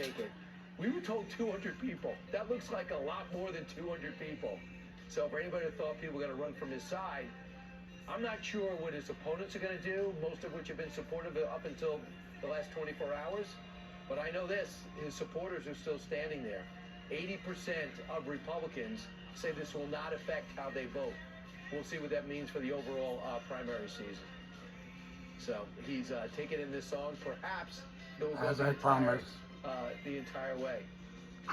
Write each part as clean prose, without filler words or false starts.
take it. We were told 200 people. That looks like a lot more than 200 people. So for anybody who thought people were going to run from his side, I'm not sure what his opponents are going to do, most of which have been supportive up until the last 24 hours. But I know this, his supporters are still standing there. 80% of Republicans say this will not affect how they vote. We'll see what that means for the overall primary season. So he's taken in this song. Perhaps he'll go as I promised, the entire way.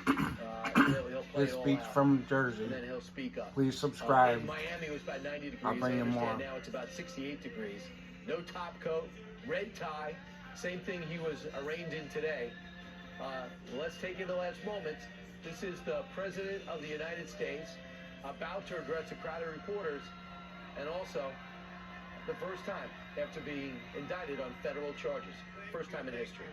He'll play this it all speech out, from Jersey. and then he'll speak up. Please subscribe. In Miami, it was about 90 degrees. I'll bring you I understand more. now it's about 68 degrees. No top coat, red tie. Same thing he was arraigned in today. Let's take in the last moments. This is the President of the United States about to address a crowd of reporters, and also the first time after being indicted on federal charges. First time in history.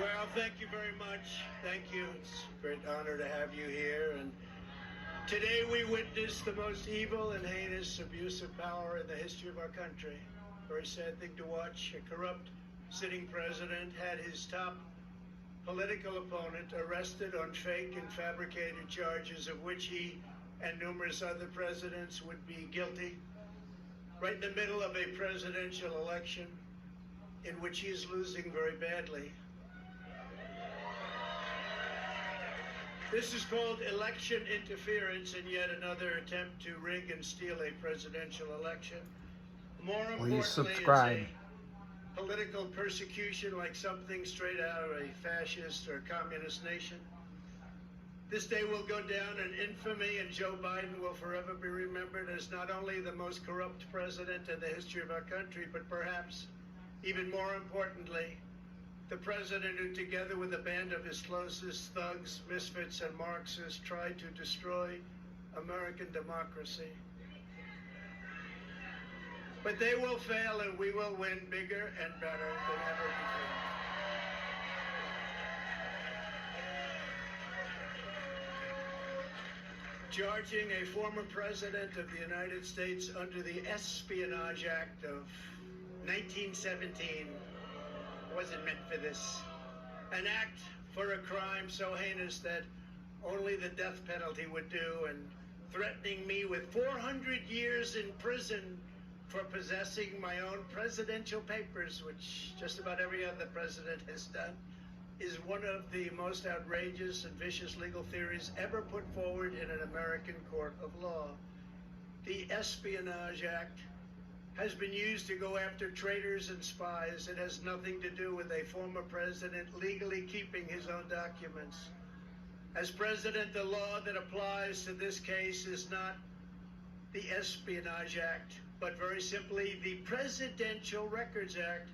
Well, thank you very much. Thank you. It's a great honor to have you here. And today we witness the most evil and heinous abuse of power in the history of our country. Very sad thing to watch. A corrupt sitting president had his top political opponent arrested on fake and fabricated charges of which he and numerous other presidents would be guilty, right in the middle of a presidential election in which he is losing very badly. This is called election interference, and yet another attempt to rig and steal a presidential election. More importantly, Please subscribe. it's a political persecution like something straight out of a fascist or communist nation. This day will go down in infamy, and Joe Biden will forever be remembered as not only the most corrupt president in the history of our country, but perhaps even more importantly, the president who, together with a band of his closest thugs, misfits, and Marxists, tried to destroy American democracy. But they will fail, and we will win bigger and better than ever before. Charging a former president of the United States under the Espionage Act of 1917 wasn't meant for this. An act for a crime so heinous that only the death penalty would do, and threatening me with 400 years in prison for possessing my own presidential papers, which just about every other president has done, is one of the most outrageous and vicious legal theories ever put forward in an American court of law. The Espionage Act has been used to go after traitors and spies. It has nothing to do with a former president legally keeping his own documents. As president, the law that applies to this case is not the Espionage Act, but very simply the Presidential Records Act,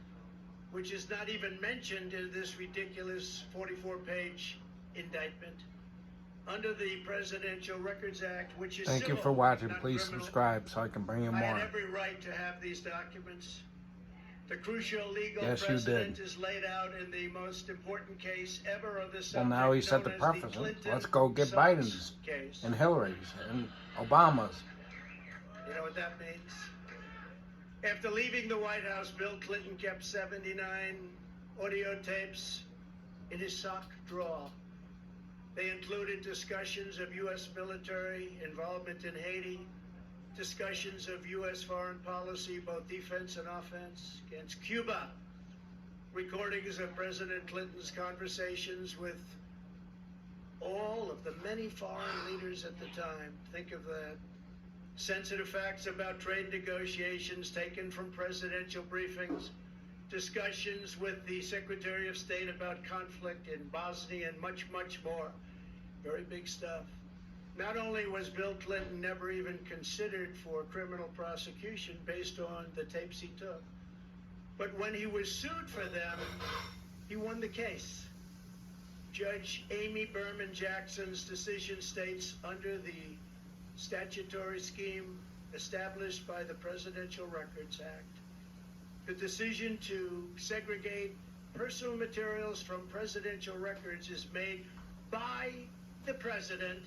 which is not even mentioned in this ridiculous 44-page indictment. Under the Presidential Records Act, which is Thank you civil, for watching. not Please criminal, subscribe so I can bring you I had more. every right to have these documents. The crucial legal Yes, you precedent did. is laid out in the most important case ever of this Well, subject, now he set the known as precedent. Clinton Let's go get Sons Biden's case. and Hillary's and Obama's. You know what that means? After leaving the White House, Bill Clinton kept 79 audio tapes in his sock drawer. They included discussions of U.S. military involvement in Haiti, discussions of U.S. foreign policy, both defense and offense, against Cuba, recordings of President Clinton's conversations with all of the many foreign leaders at the time. Think of that. Sensitive facts about trade negotiations taken from presidential briefings, discussions with the Secretary of State about conflict in Bosnia, and much, much more. Very big stuff. Not only was Bill Clinton never even considered for criminal prosecution based on the tapes he took, but when he was sued for them, he won the case. Judge Amy Berman Jackson's decision states, under the statutory scheme established by the Presidential Records Act, the decision to segregate personal materials from presidential records is made by the president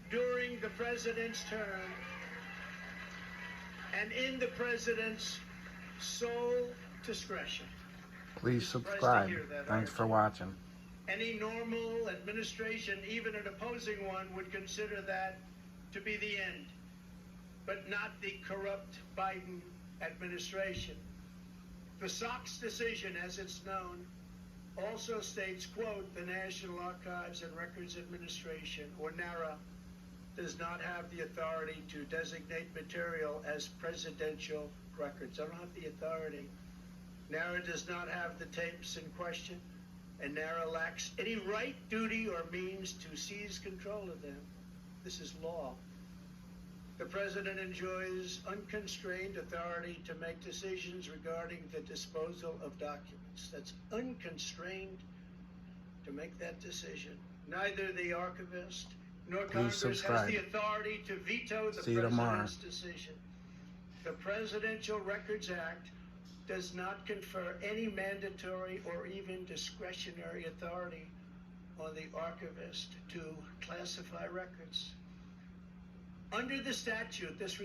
during the president's term and in the president's sole discretion. Please Surprised to subscribe. hear that, Thanks aren't for you? watching. Any normal administration, even an opposing one, would consider that to be the end, but not the corrupt Biden administration. The SOX decision, as it's known, also states, quote, the National Archives and Records Administration, or NARA, does not have the authority to designate material as presidential records. I don't have the authority. NARA does not have the tapes in question, and NARA lacks any right, duty, or means to seize control of them. This is law. The president enjoys unconstrained authority to make decisions regarding the disposal of documents. That's unconstrained to make that decision. Neither the archivist nor Congress has subscribe. the authority to veto the See you tomorrow. president's decision. The Presidential Records Act does not confer any mandatory or even discretionary authority on the archivist to classify records. Under the statute, this